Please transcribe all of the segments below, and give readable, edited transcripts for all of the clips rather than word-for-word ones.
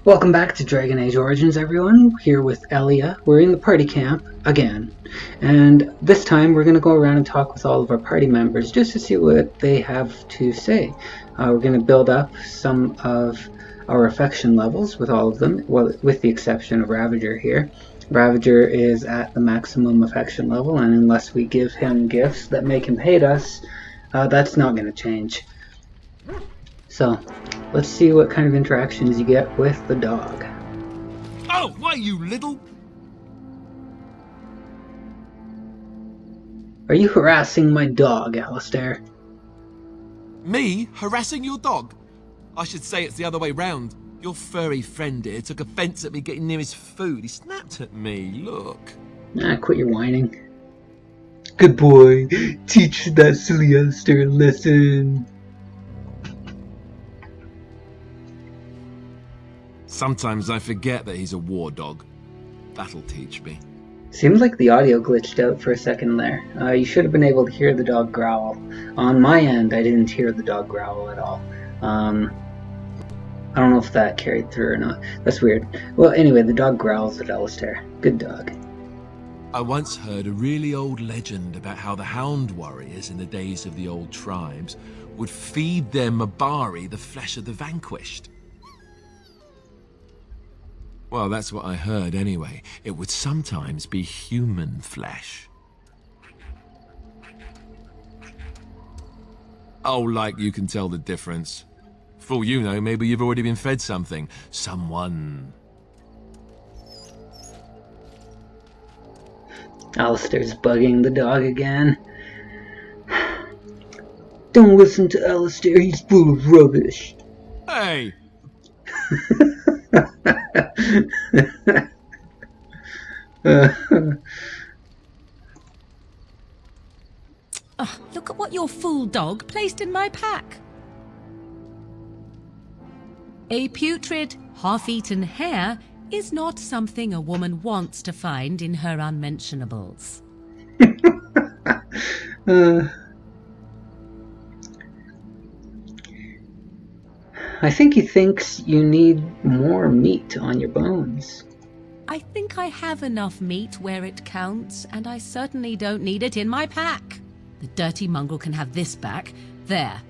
Welcome back to Dragon Age Origins, everyone. Here with Elia. We're in the party camp again, and this time we're going to go around and talk with all of our party members just to see what they have to say. We're going to build up some of our affection levels with all of them, well, with the exception of Ravager here. Ravager is at the maximum affection level, and unless we give him gifts that make him hate us, that's not going to change. So, let's see what kind of interactions you get with the dog. Oh, why, you little... Are you harassing my dog, Alistair? Me harassing your dog? I should say it's the other way round. Your furry friend here took offence at me getting near his food. He snapped at me, look. Ah, quit your whining. Good boy. Teach that silly Alistair a lesson. Sometimes I forget that he's a war dog. That'll teach me. Seems like the audio glitched out for a second there. You should have been able to hear the dog growl. On my end, I didn't hear the dog growl at all. I don't know if that carried through or not. That's weird. Well, anyway, the dog growls at Alistair. Good dog. I once heard a really old legend about how the hound warriors in the days of the old tribes would feed their Mabari the flesh of the vanquished. Well, that's what I heard anyway. It would sometimes be human flesh. Oh, like you can tell the difference. For all you know, maybe you've already been fed something. Someone. Alistair's bugging the dog again. Don't listen to Alistair, he's full of rubbish. Hey! Look at what your fool dog placed in my pack. A putrid, half-eaten hare is not something a woman wants to find in her unmentionables. I think he thinks you need more meat on your bones. I think I have enough meat where it counts, and I certainly don't need it in my pack. The dirty mongrel can have this back, there,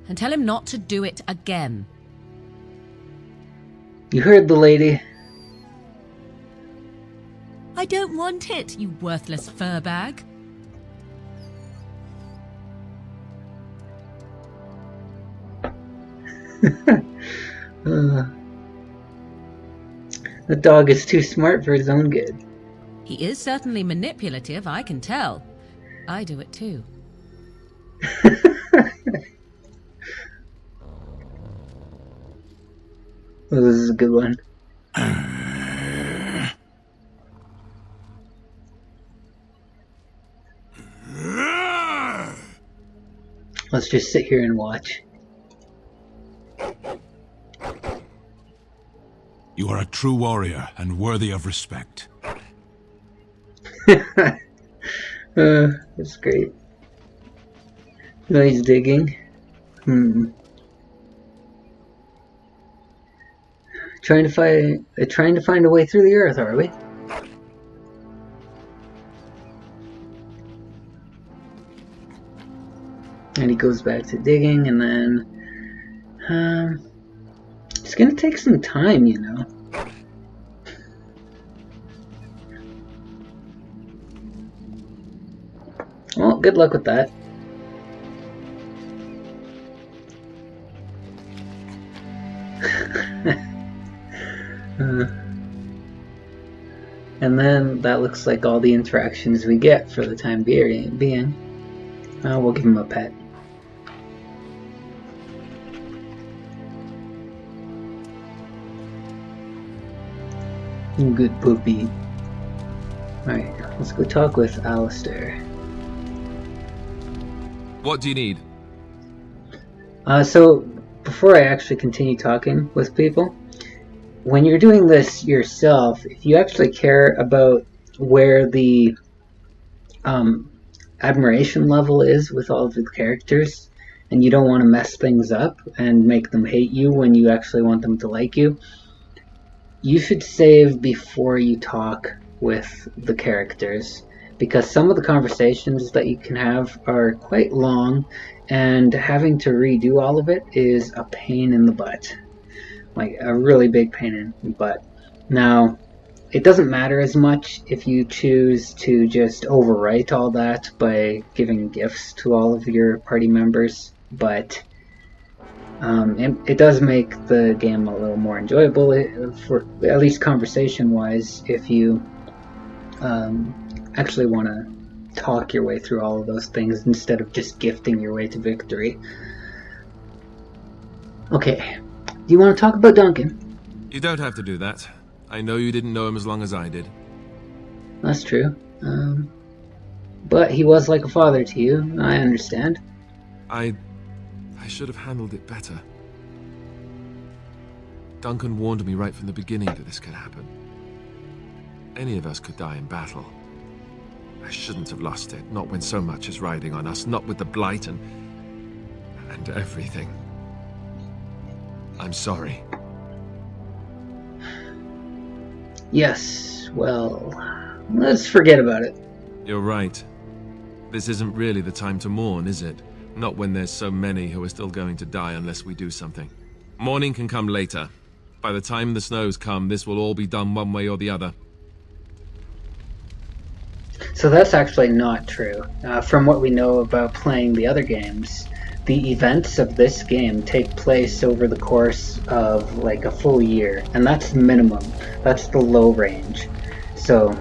and tell him not to do it again. You heard the lady. I don't want it, you worthless fur bag. The dog is too smart for his own good. He is certainly manipulative, I can tell. I do it too. Oh, this is a good one. Let's just sit here and watch. You are a true warrior and worthy of respect. That's great. Nice digging. Trying to find a way through the earth, are we? And he goes back to digging, and then it's gonna take some time, you know. Well, good luck with that. And then that looks like all the interactions we get for the time being. We'll give him a pet. Good puppy. Alright, let's go talk with Alistair. What do you need? So, before I actually continue talking with people, when you're doing this yourself, if you actually care about where the admiration level is with all of the characters, and you don't want to mess things up and make them hate you when you actually want them to like you, you should save before you talk with the characters, because some of the conversations that you can have are quite long, and having to redo all of it is a pain in the butt. Like a really big pain in the butt. Now, it doesn't matter as much if you choose to just overwrite all that by giving gifts to all of your party members, but it does make the game a little more enjoyable, for at least conversation-wise, if you actually want to talk your way through all of those things instead of just gifting your way to victory. Okay, do you want to talk about Duncan? You don't have to do that. I know you didn't know him as long as I did. That's true. But he was like a father to you, I understand. I should have handled it better. Duncan warned me right from the beginning that this could happen. Any of us could die in battle. I shouldn't have lost it, not when so much is riding on us, not with the blight and everything. I'm sorry. Yes, well, let's forget about it. You're right. This isn't really the time to mourn, is it? Not when there's so many who are still going to die unless we do something. Mourning can come later. By the time the snows come, this will all be done one way or the other. So that's actually not true. From what we know about playing the other games, the events of this game take place over the course of like a full year, and that's the minimum. That's the low range. So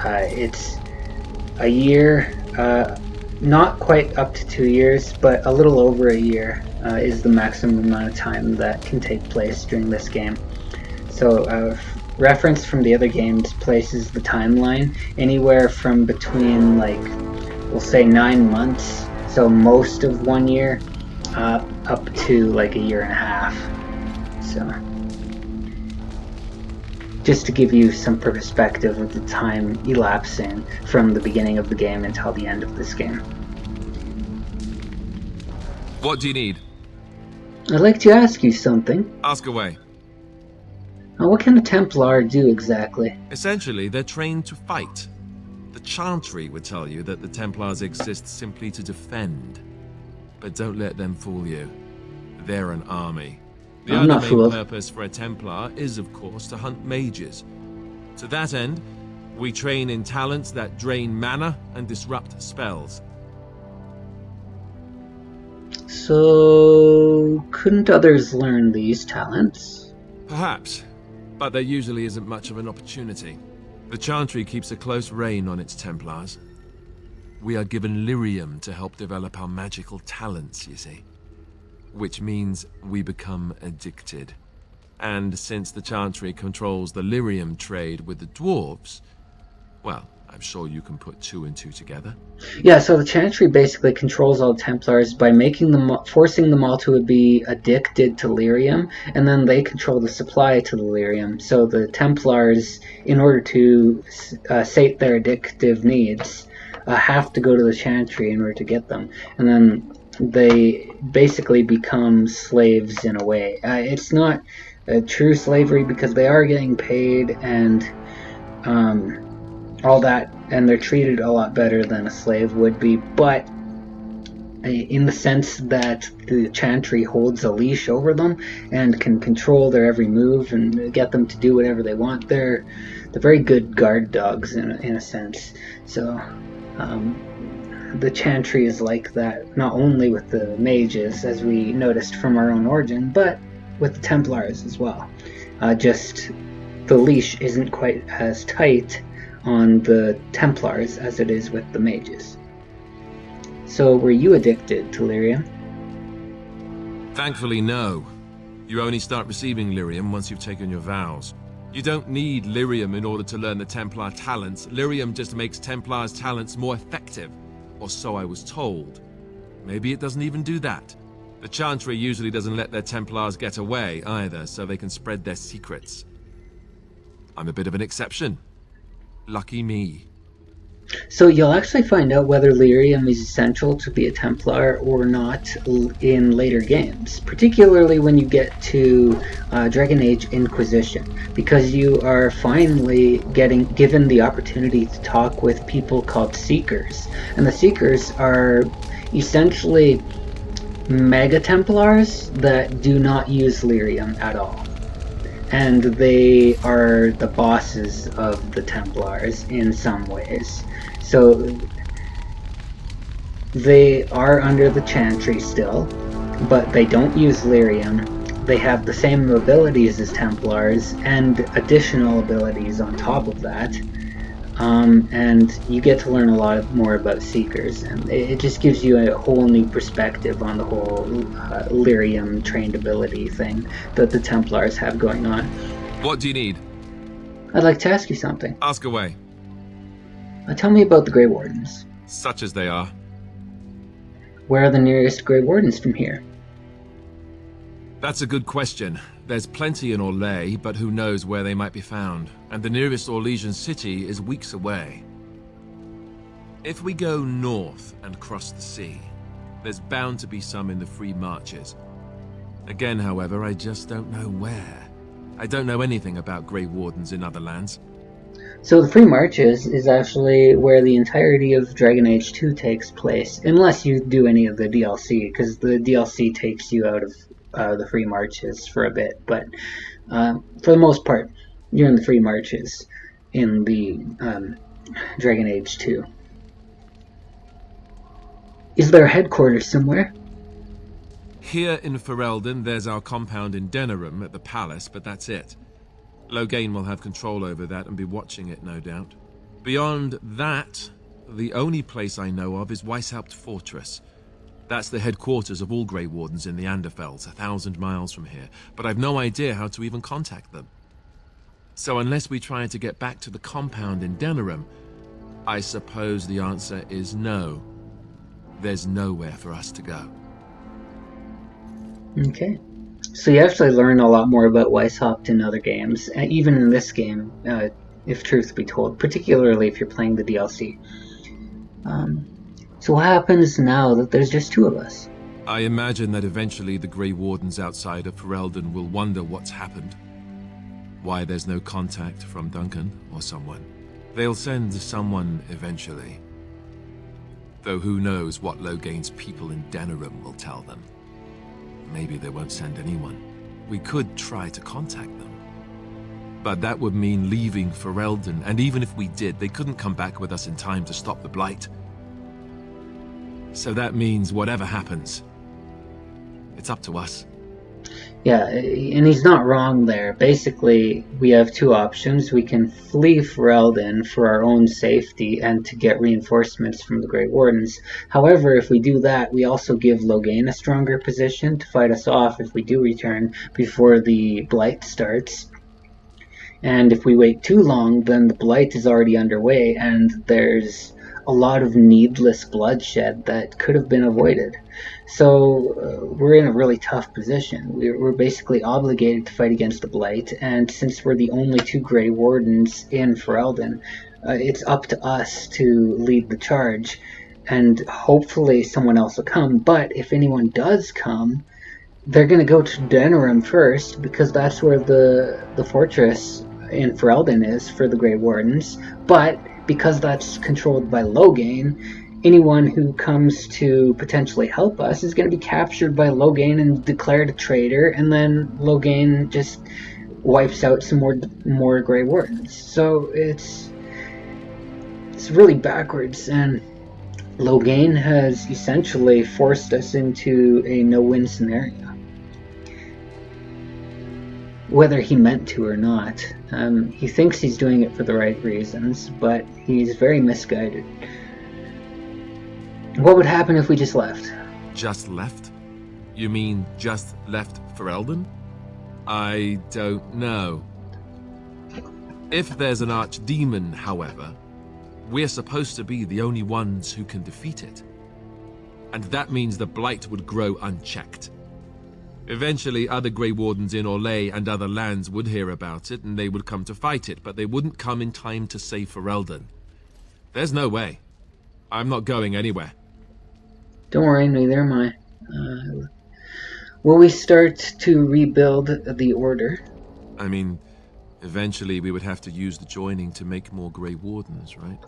it's a year, not quite up to 2 years, but a little over a year is the maximum amount of time that can take place during this game. So reference from the other games places the timeline anywhere from between, like, we'll say 9 months, so most of 1 year, up to like a year and a half. So just to give you some perspective of the time elapsing from the beginning of the game until the end of this game. What do you need? I'd like to ask you something. Ask away. What can a Templar do exactly? Essentially, they're trained to fight. The Chantry would tell you that the Templars exist simply to defend. But don't let them fool you. They're an army. The I'm other not main fooled. purpose for a Templar is, of course, to hunt mages. To that end, we train in talents that drain mana and disrupt spells. So, couldn't others learn these talents? Perhaps, but there usually isn't much of an opportunity. The Chantry keeps a close rein on its Templars. We are given lyrium to help develop our magical talents, you see. Which means we become addicted. And since the Chantry controls the lyrium trade with the dwarves, well, I'm sure you can put 2 and 2 together. Yeah, so the Chantry basically controls all Templars by forcing them all to be addicted to lyrium, and then they control the supply to the lyrium. So the Templars, in order to sate their addictive needs, have to go to the Chantry in order to get them. And then they basically become slaves in a way. It's not true slavery because they are getting paid and all that, and they're treated a lot better than a slave would be, but in the sense that the Chantry holds a leash over them and can control their every move and get them to do whatever they want. They're very good guard dogs in a sense. So the Chantry is like that, not only with the mages, as we noticed from our own origin, but with the Templars as well. Just the leash isn't quite as tight on the Templars as it is with the mages. So were you addicted to lyrium? Thankfully, no. You only start receiving lyrium once you've taken your vows. You don't need lyrium in order to learn the Templar talents. Lyrium just makes Templars' talents more effective, or so I was told. Maybe it doesn't even do that. The Chantry usually doesn't let their Templars get away either, so they can spread their secrets. I'm a bit of an exception. Lucky me. So you'll actually find out whether lyrium is essential to be a Templar or not in later games, particularly when you get to Dragon Age Inquisition, because you are finally given the opportunity to talk with people called Seekers, and the Seekers are essentially Mega Templars that do not use lyrium at all. And they are the bosses of the Templars in some ways. So they are under the Chantry still, but they don't use lyrium. They have the same abilities as Templars and additional abilities on top of that. And you get to learn a lot more about Seekers, and it just gives you a whole new perspective on the whole lyrium trained ability thing that the Templars have going on. What do you need? I'd like to ask you something. Ask away. Tell me about the Grey Wardens. Such as they are. Where are the nearest Grey Wardens from here? That's a good question. There's plenty in Orlais, but who knows where they might be found. And the nearest Orlesian city is weeks away. If we go north and cross the sea, there's bound to be some in the Free Marches. Again, however, I just don't know where. I don't know anything about Grey Wardens in other lands. So the Free Marches is actually where the entirety of Dragon Age 2 takes place, unless you do any of the DLC, because the DLC takes you out of the Free Marches for a bit, but for the most part, you're in the Free Marches in the Dragon Age 2. Is there a headquarters somewhere? Here in Ferelden, there's our compound in Denerim at the palace, but that's it. Loghain will have control over that and be watching it, no doubt. Beyond that, the only place I know of is Weishaupt Fortress. That's the headquarters of all Grey Wardens in the Anderfells, 1,000 miles from here, but I've no idea how to even contact them. So unless we try to get back to the compound in Denerim, I suppose the answer is no. There's nowhere for us to go. Okay. So you actually learn a lot more about Weishaupt in other games, even in this game, if truth be told, particularly if you're playing the DLC. So what happens now that there's just two of us? I imagine that eventually the Grey Wardens outside of Ferelden will wonder what's happened. Why there's no contact from Duncan or someone. They'll send someone eventually. Though who knows what Loghain's people in Denerim will tell them. Maybe they won't send anyone. We could try to contact them. But that would mean leaving Ferelden, and even if we did, they couldn't come back with us in time to stop the Blight. So that means whatever happens, it's up to us. Yeah, and he's not wrong there. Basically, we have two options. We can flee Ferelden for our own safety and to get reinforcements from the Grey Wardens. However, if we do that, we also give Loghain a stronger position to fight us off if we do return before the Blight starts. And if we wait too long, then the Blight is already underway, and there's a lot of needless bloodshed that could have been avoided. So we're in a really tough position. We're basically obligated to fight against the Blight, and since we're the only two Grey Wardens in Ferelden, it's up to us to lead the charge, and hopefully someone else will come. But if anyone does come, they're going to go to Denerim first, because that's where the fortress in Ferelden is for the Grey Wardens. But because that's controlled by Loghain, anyone who comes to potentially help us is going to be captured by Loghain and declared a traitor, and then Loghain just wipes out some more Grey Wardens. So it's really backwards, and Loghain has essentially forced us into a no-win scenario. Whether he meant to or not. He thinks he's doing it for the right reasons, but he's very misguided. What would happen if we just left? Just left? You mean just left Ferelden? I don't know. If there's an archdemon, however, we're supposed to be the only ones who can defeat it. And that means the Blight would grow unchecked. Eventually, other Grey Wardens in Orlais and other lands would hear about it, and they would come to fight it, but they wouldn't come in time to save Ferelden. There's no way. I'm not going anywhere. Don't worry, neither am I. Will we start to rebuild the Order? I mean, eventually we would have to use the joining to make more Grey Wardens, right?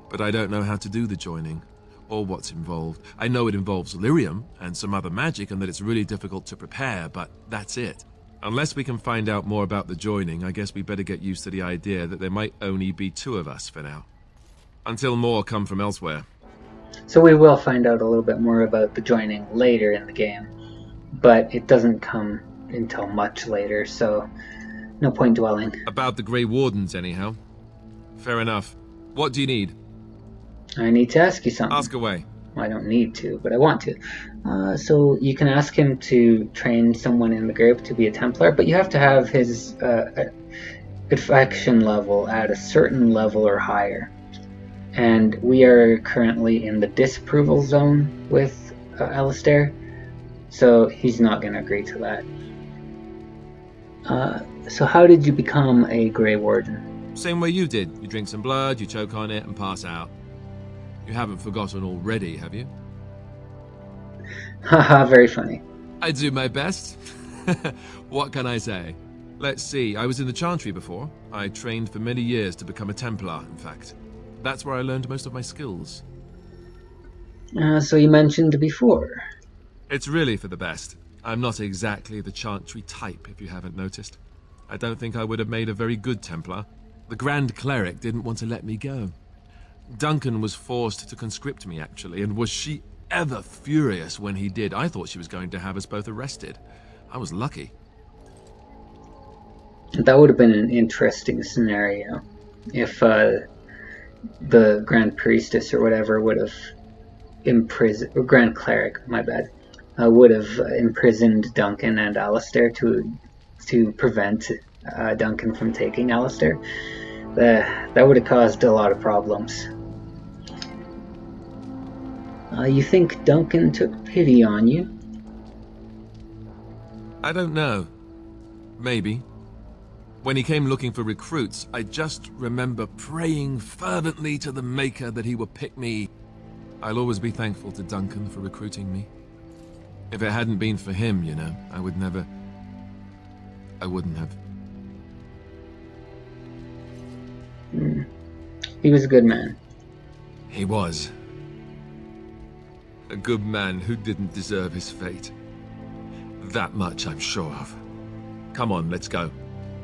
But I don't know how to do the joining, or what's involved. I know it involves lyrium and some other magic and that it's really difficult to prepare, but that's it. Unless we can find out more about the joining, I guess we better get used to the idea that there might only be 2 of us for now. Until more come from elsewhere. So we will find out a little bit more about the joining later in the game, but it doesn't come until much later, so no point dwelling. About the Grey Wardens, anyhow. Fair enough. What do you need? I need to ask you something. Ask away. Well, I don't need to, but I want to. So you can ask him to train someone in the group to be a Templar, but you have to have his affection level at a certain level or higher. And we are currently in the disapproval zone with Alistair, so he's not going to agree to that. So how did you become a Grey Warden? Same way you did. You drink some blood, you choke on it, and pass out. You haven't forgotten already, have you? Haha, very funny. I do my best. What can I say? Let's see, I was in the Chantry before. I trained for many years to become a Templar, in fact. That's where I learned most of my skills. So you mentioned before. It's really for the best. I'm not exactly the Chantry type, if you haven't noticed. I don't think I would have made a very good Templar. The Grand Cleric didn't want to let me go. Duncan was forced to conscript me, actually, and was she ever furious when he did. I thought she was going to have us both arrested. I was lucky. That would have been an interesting scenario if the Grand Priestess or whatever would have imprisoned, or Grand Cleric, my bad, would have imprisoned Duncan and Alistair to prevent Duncan from taking Alistair. That would have caused a lot of problems. You think Duncan took pity on you? I don't know. Maybe. When he came looking for recruits, I just remember praying fervently to the Maker that he would pick me. I'll always be thankful to Duncan for recruiting me. If it hadn't been for him, you know, I wouldn't have. He was a good man. He was. A good man who didn't deserve his fate. That much I'm sure of. Come on, let's go.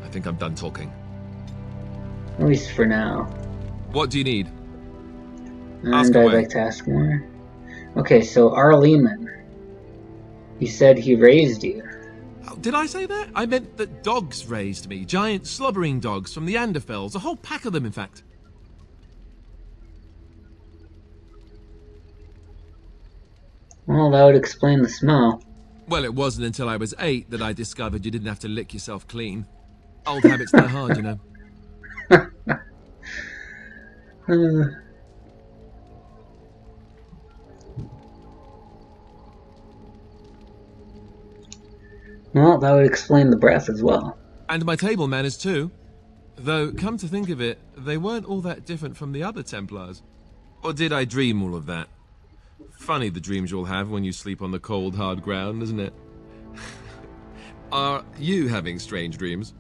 I think I'm done talking. At least for now. What do you need? And Ask I'd away. like to ask more. Okay, so Arleman. You said he raised you. Oh, did I say that? I meant that dogs raised me. Giant slobbering dogs from the Anderfells. A whole pack of them, in fact. Well, that would explain the smell. Well, it wasn't until I was 8 that I discovered you didn't have to lick yourself clean. Old habits die hard, you know. Well, that would explain the breath as well. And my table manners too. Though, come to think of it, they weren't all that different from the other Templars. Or did I dream all of that? Funny the dreams you'll have when you sleep on the cold, hard ground, isn't it? Are you having strange dreams?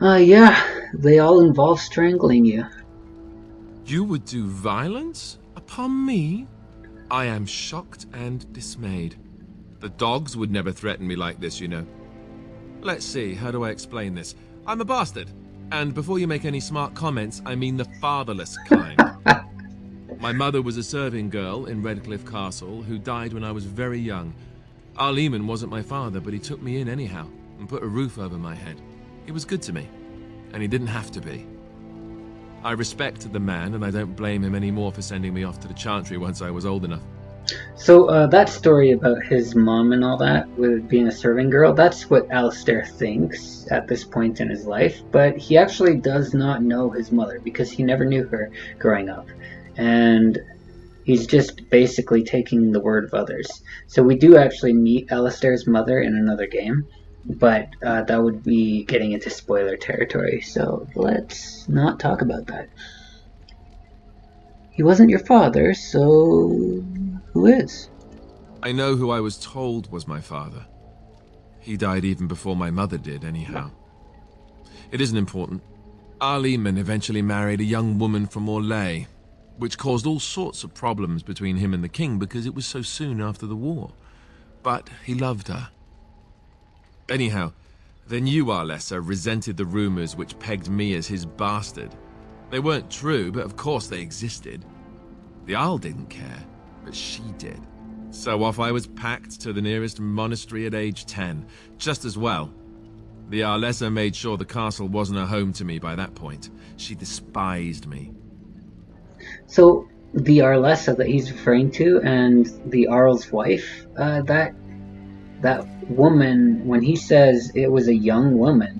Yeah, they all involve strangling you. You would do violence upon me? I am shocked and dismayed. The dogs would never threaten me like this, you know. Let's see, how do I explain this? I'm a bastard. And before you make any smart comments, I mean the fatherless kind. My mother was a serving girl in Redcliffe Castle who died when I was very young. Arleman wasn't my father, but he took me in anyhow and put a roof over my head. He was good to me, and he didn't have to be. I respect the man, and I don't blame him anymore for sending me off to the Chantry once I was old enough. So that story about his mom and all that, with being a serving girl, that's what Alistair thinks at this point in his life, but he actually does not know his mother because he never knew her growing up. And he's just basically taking the word of others. So we do actually meet Alistair's mother in another game, but that would be getting into spoiler territory, so let's not talk about that. He wasn't your father, so who is? I know who I was told was my father. He died even before my mother did, anyhow. It isn't important. Al-Eman eventually married a young woman from Orlais, which caused all sorts of problems between him and the king because it was so soon after the war. But he loved her. Anyhow, the new Arlessa resented the rumors which pegged me as his bastard. They weren't true, but of course they existed. The Arl didn't care, but she did. So off I was packed to the nearest monastery at age 10, just as well. The Arlessa made sure the castle wasn't a home to me by that point. She despised me. So, the Arlessa that he's referring to and the Arl's wife, that woman, when he says it was a young woman,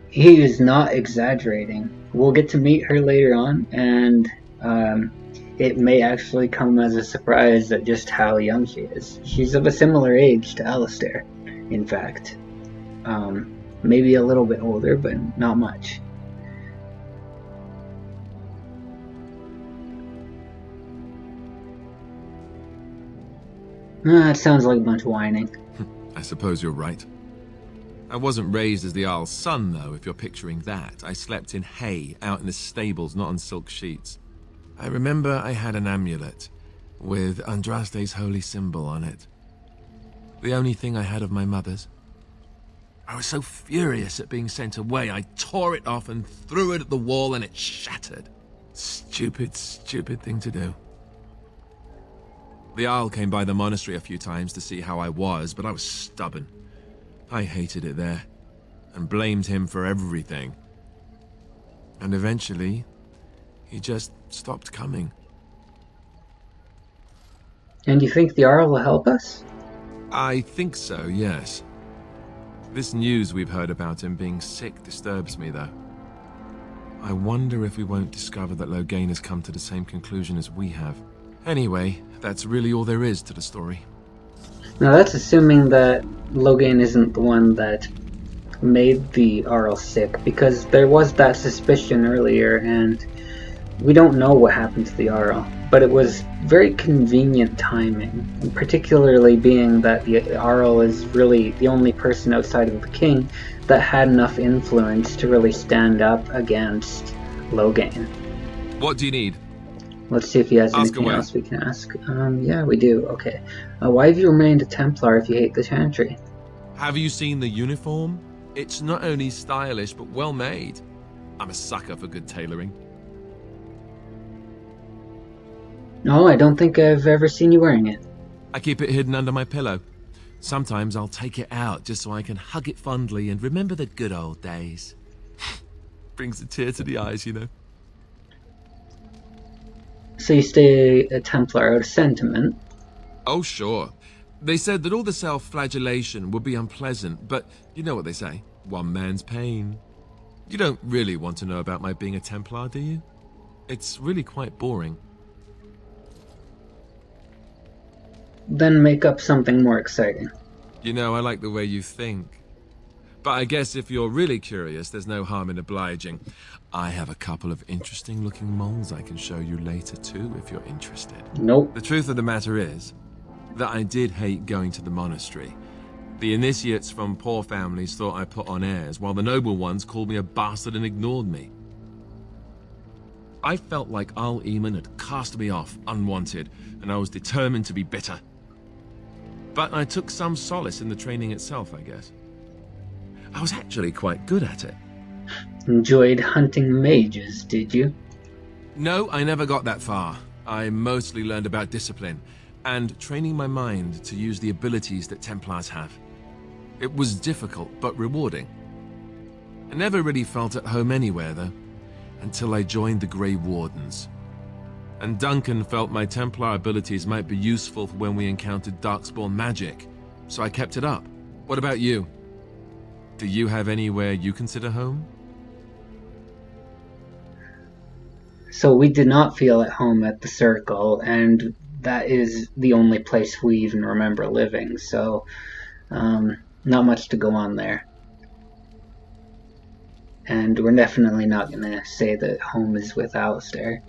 he is not exaggerating. We'll get to meet her later on, and it may actually come as a surprise at just how young she is. She's of a similar age to Alistair, in fact. Maybe a little bit older, but not much. It sounds like a bunch of whining. I suppose you're right. I wasn't raised as the Arl's son, though, if you're picturing that. I slept in hay, out in the stables, not on silk sheets. I remember I had an amulet with Andraste's holy symbol on it. The only thing I had of my mother's. I was so furious at being sent away, I tore it off and threw it at the wall and it shattered. Stupid, stupid thing to do. The Arl came by the monastery a few times to see how I was, but I was stubborn. I hated it there, and blamed him for everything. And eventually, he just stopped coming. And you think the Arl will help us? I think so, yes. This news we've heard about him being sick disturbs me, though. I wonder if we won't discover that Loghain has come to the same conclusion as we have. Anyway, that's really all there is to the story. Now that's assuming that Loghain isn't the one that made the Arl sick, because there was that suspicion earlier, and we don't know what happened to the Arl. But it was very convenient timing, particularly being that the Arl is really the only person outside of the king that had enough influence to really stand up against Loghain. What do you need? Let's see if he has anything else we can ask. Yeah, we do. Okay. Why have you remained a Templar if you hate the Chantry? Have you seen the uniform? It's not only stylish, but well made. I'm a sucker for good tailoring. No, I don't think I've ever seen you wearing it. I keep it hidden under my pillow. Sometimes I'll take it out just so I can hug it fondly and remember the good old days. Brings a tear to the eyes, you know. So you stay a Templar out of sentiment? Oh, sure. They said that all the self-flagellation would be unpleasant, but you know what they say. One man's pain. You don't really want to know about my being a Templar, do you? It's really quite boring. Then make up something more exciting. You know, I like the way you think. But I guess if you're really curious, there's no harm in obliging. I have a couple of interesting-looking moles I can show you later, too, if you're interested. Nope. The truth of the matter is that I did hate going to the monastery. The initiates from poor families thought I put on airs, while the noble ones called me a bastard and ignored me. I felt like Al-Eman had cast me off, unwanted, and I was determined to be bitter. But I took some solace in the training itself, I guess. I was actually quite good at it. Enjoyed hunting mages, did you? No, I never got that far. I mostly learned about discipline and training my mind to use the abilities that Templars have. It was difficult, but rewarding. I never really felt at home anywhere, though, until I joined the Grey Wardens. And Duncan felt my Templar abilities might be useful for when we encountered Darkspawn magic, so I kept it up. What about you? Do you have anywhere you consider home? So we did not feel at home at the Circle, and that is the only place we even remember living. So not much to go on there. And we're definitely not going to say that home is with Alistair.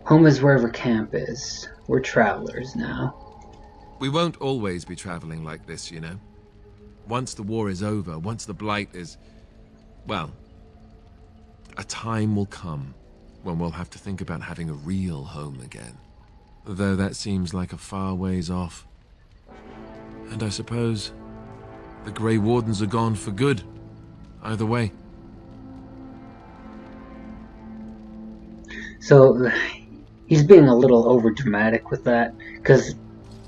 Home is wherever camp is. We're travelers now. We won't always be traveling like this, you know. Once the war is over, once the Blight is... well, a time will come when we'll have to think about having a real home again. Though that seems like a far ways off. And I suppose the Grey Wardens are gone for good. Either way. So, he's being a little overdramatic with that, because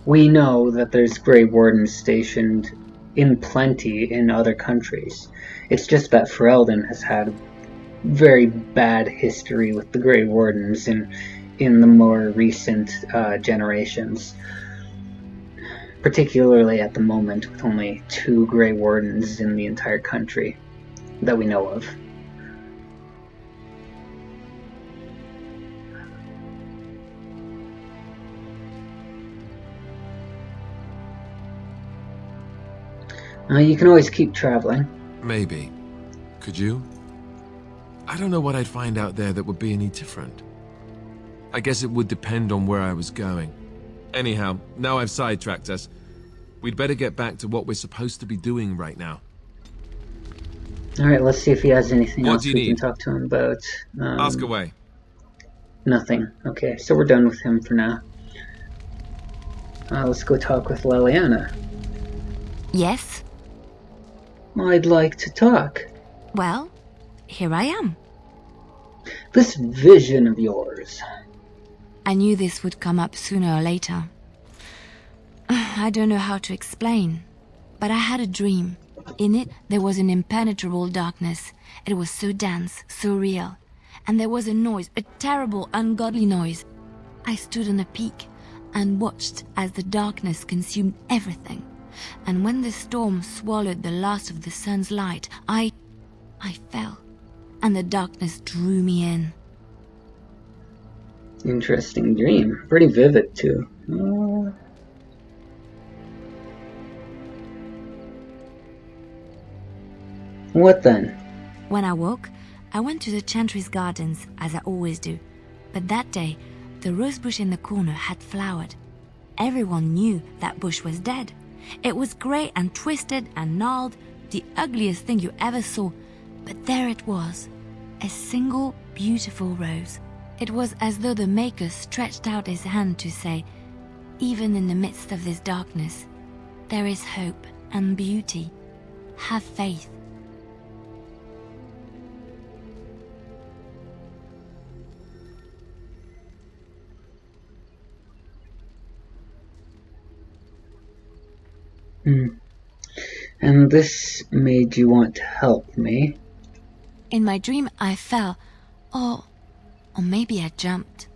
we know that there's Grey Wardens stationed in plenty in other countries. It's just that Ferelden has had a very bad history with the Grey Wardens in the more recent generations. Particularly at the moment, with only 2 Grey Wardens in the entire country that we know of. You can always keep traveling. Maybe. Could you? I don't know what I'd find out there that would be any different. I guess it would depend on where I was going. Anyhow, now I've sidetracked us. We'd better get back to what we're supposed to be doing right now. Alright, let's see if he has anything What else do you we can need? talk to him about. Ask away. Nothing. Okay, so we're done with him for now. Let's go talk with Liliana. Yes? I'd like to talk. Well, here I am. This vision of yours. I knew this would come up sooner or later. I don't know how to explain, but I had a dream. In it, there was an impenetrable darkness. It was so dense, so real. And there was a noise, a terrible, ungodly noise. I stood on a peak and watched as the darkness consumed everything. And when the storm swallowed the last of the sun's light, I fell, and the darkness drew me in. Interesting dream. Pretty vivid, too. What then? When I woke, I went to the Chantry's gardens, as I always do. But that day, the rosebush in the corner had flowered. Everyone knew that bush was dead. It was grey and twisted and gnarled, the ugliest thing you ever saw. But there it was, a single beautiful rose. It was as though the Maker stretched out his hand to say, even in the midst of this darkness, there is hope and beauty. Have faith. And this made you want to help me? In my dream, I fell, or maybe I jumped.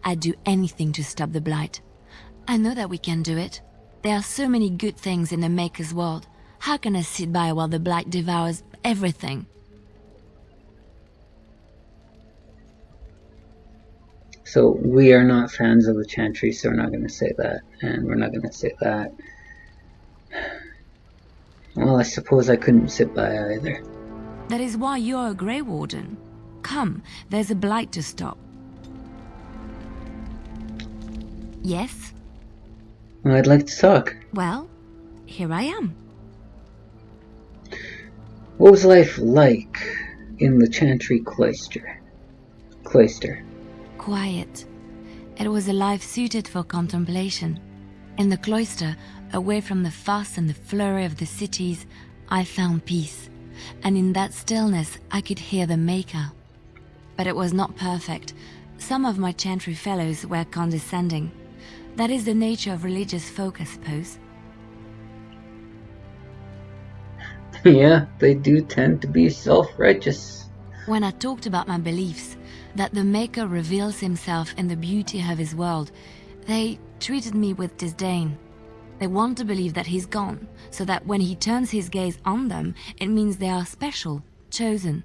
I'd do anything to stop the Blight. I know that we can do it. There are so many good things in the Maker's world. How can I sit by while the Blight devours everything? So we are not fans of the Chantry, so we're not going to say that, and we're not going to say that. Well, I suppose I couldn't sit by either. That is why you're a Grey Warden. Come, there's a Blight to stop. Yes? Well, I'd like to talk. Well, here I am. What was life like in the Chantry cloister? Quiet. It was a life suited for contemplation. In the cloister, away from the fuss and the flurry of the cities, I found peace. And in that stillness, I could hear the Maker. But it was not perfect. Some of my Chantry fellows were condescending. That is the nature of religious folk, I suppose. Yeah, they do tend to be self-righteous. When I talked about my beliefs, that the Maker reveals himself in the beauty of his world, they treated me with disdain. They want to believe that he's gone, so that when he turns his gaze on them, it means they are special, chosen.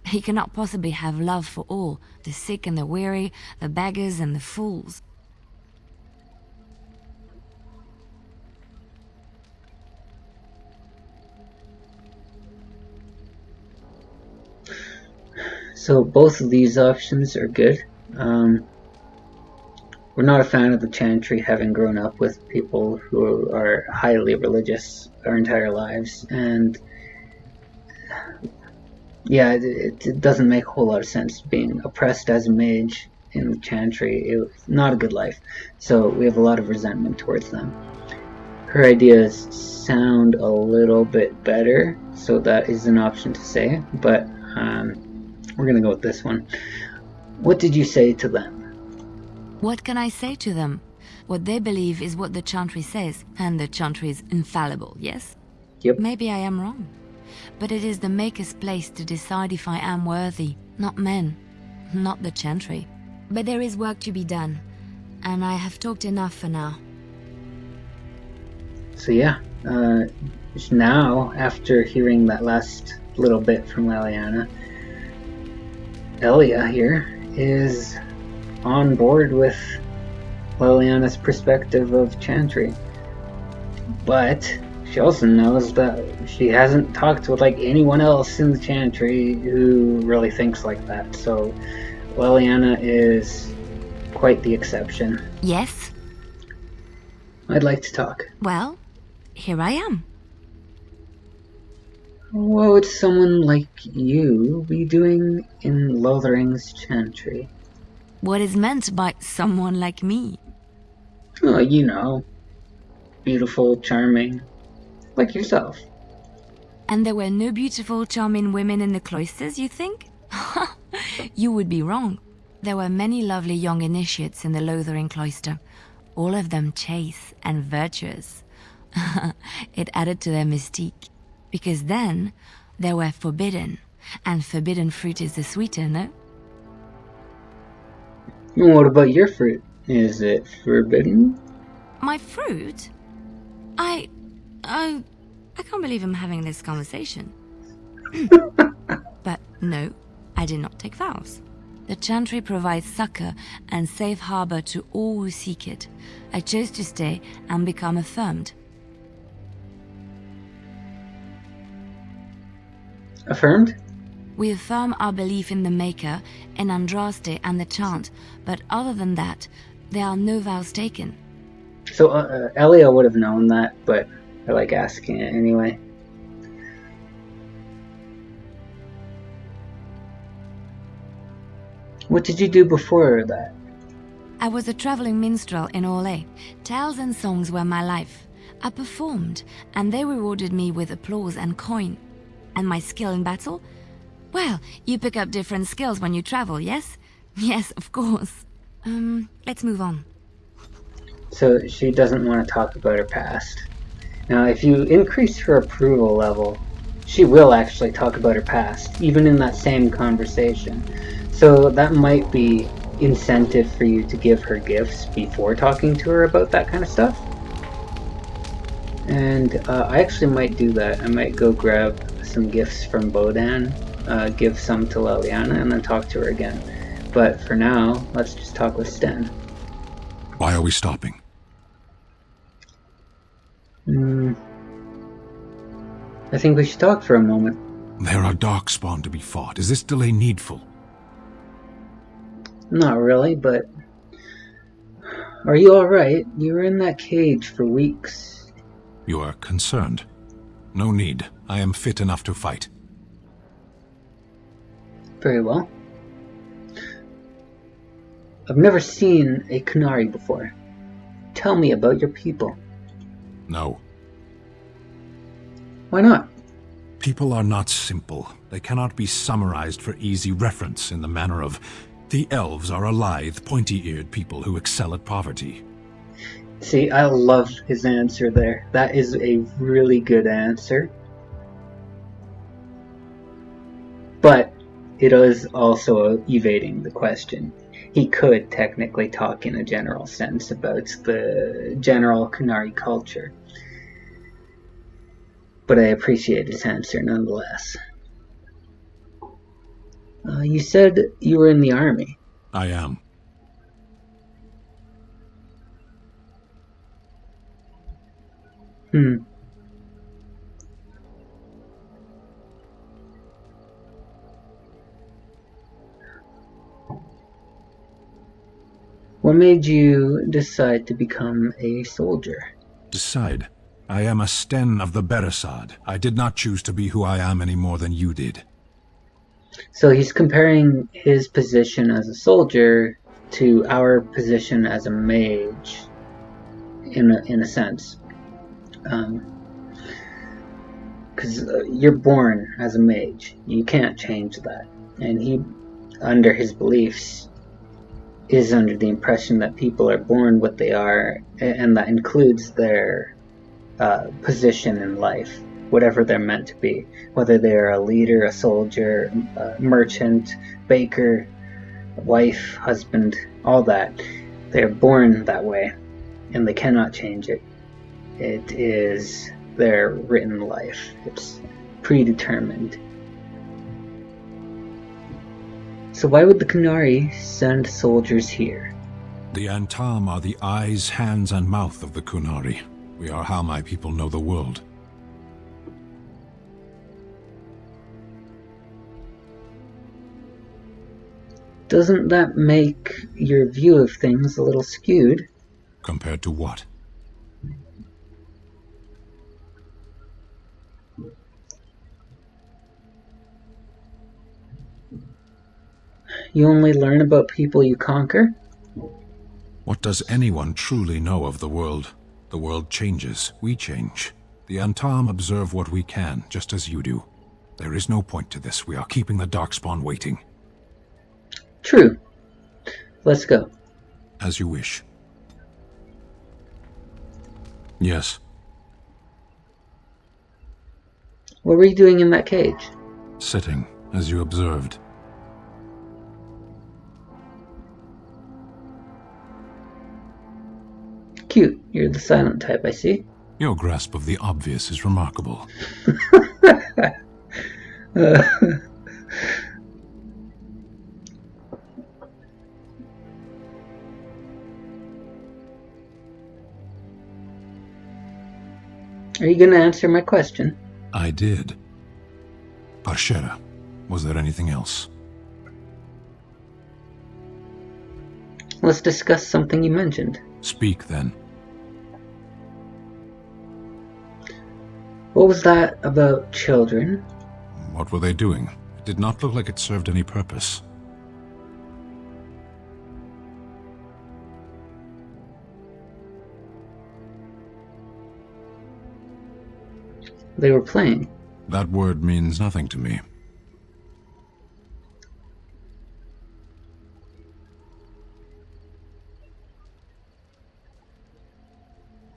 He cannot possibly have love for all, the sick and the weary, the beggars and the fools. So both of these options are good. We're not a fan of the Chantry, having grown up with people who are highly religious our entire lives, and yeah, it doesn't make a whole lot of sense being oppressed as a mage in the Chantry. It's not a good life, so we have a lot of resentment towards them. Her ideas sound a little bit better, so that is an option to say, but we're gonna go with this one. What did you say to them? What can I say to them? What they believe is what the Chantry says, and the Chantry is infallible, yes? Yep. Maybe I am wrong. But it is the Maker's place to decide if I am worthy, not men, not the Chantry. But there is work to be done, and I have talked enough for now. So yeah, now, after hearing that last little bit from Liliana, Elia here is on board with Liliana's perspective of Chantry. But she also knows that she hasn't talked with anyone else in the Chantry who really thinks like that. So Liliana is quite the exception. Yes? I'd like to talk. Well, here I am. What would someone like you be doing in Lothering's Chantry? What is meant by someone like me? Oh, you know, beautiful, charming, like yourself. And there were no beautiful, charming women in the cloisters, you think? You would be wrong. There were many lovely young initiates in the Lothering cloister, all of them chaste and virtuous. It added to their mystique, because then they were forbidden, and forbidden fruit is the sweeter, no? What about your fruit? Is it forbidden? My fruit? I can't believe I'm having this conversation. But no, I did not take vows. The Chantry provides succor and safe harbor to all who seek it. I chose to stay and become affirmed. Affirmed? We affirm our belief in the Maker, in Andraste and the Chant, but other than that, there are no vows taken. So Elia would have known that, but I like asking it anyway. What did you do before that? I was a traveling minstrel in Orlais. Tales and songs were my life. I performed, and they rewarded me with applause and coin. And my skill in battle? Well, you pick up different skills when you travel, yes? Yes, of course. Let's move on. So she doesn't want to talk about her past. Now, if you increase her approval level, she will actually talk about her past, even in that same conversation. So that might be incentive for you to give her gifts before talking to her about that kind of stuff. And I actually might do that. I might go grab some gifts from Bodan, give some to Liliana, and then talk to her again. But for now, let's just talk with Sten. Why are we stopping? I think we should talk for a moment. There are darkspawn to be fought. Is this delay needful? Not really, but... Are you alright? You were in that cage for weeks. You are concerned. No need. I am fit enough to fight. Very well. I've never seen a Qunari before. Tell me about your people. No. Why not? People are not simple. They cannot be summarized for easy reference in the manner of, the elves are a lithe, pointy-eared people who excel at poverty. See, I love his answer there. That is a really good answer. But it is also evading the question. He could technically talk in a general sense about the general Qunari culture. But I appreciate his answer nonetheless. You said you were in the army. I am. What made you decide to become a soldier? Decide. I am a Sten of the Beresad. I did not choose to be who I am any more than you did. So he's comparing his position as a soldier to our position as a mage, in a sense. Because you're born as a mage. You can't change that. And he, under his beliefs, is under the impression that people are born what they are, and that includes their position in life, whatever they're meant to be, whether they're a leader, a soldier, a merchant, baker, wife, husband, all that. They're born that way, and they cannot change it. It is their written life. It's predetermined. So why would the Qunari send soldiers here? The Antam are the eyes, hands, and mouth of the Qunari. We are how my people know the world. Doesn't that make your view of things a little skewed? Compared to what? You only learn about people you conquer? What does anyone truly know of the world? The world changes. We change. The Antam observe what we can, just as you do. There is no point to this. We are keeping the Darkspawn waiting. True. Let's go. As you wish. Yes. What were you doing in that cage? Sitting, as you observed. Cute. You're the silent type, I see. Your grasp of the obvious is remarkable. Are you going to answer my question? I did. Parshera, was there anything else? Let's discuss something you mentioned. Speak, then. What was that about children? What were they doing? It did not look like it served any purpose. They were playing. That word means nothing to me.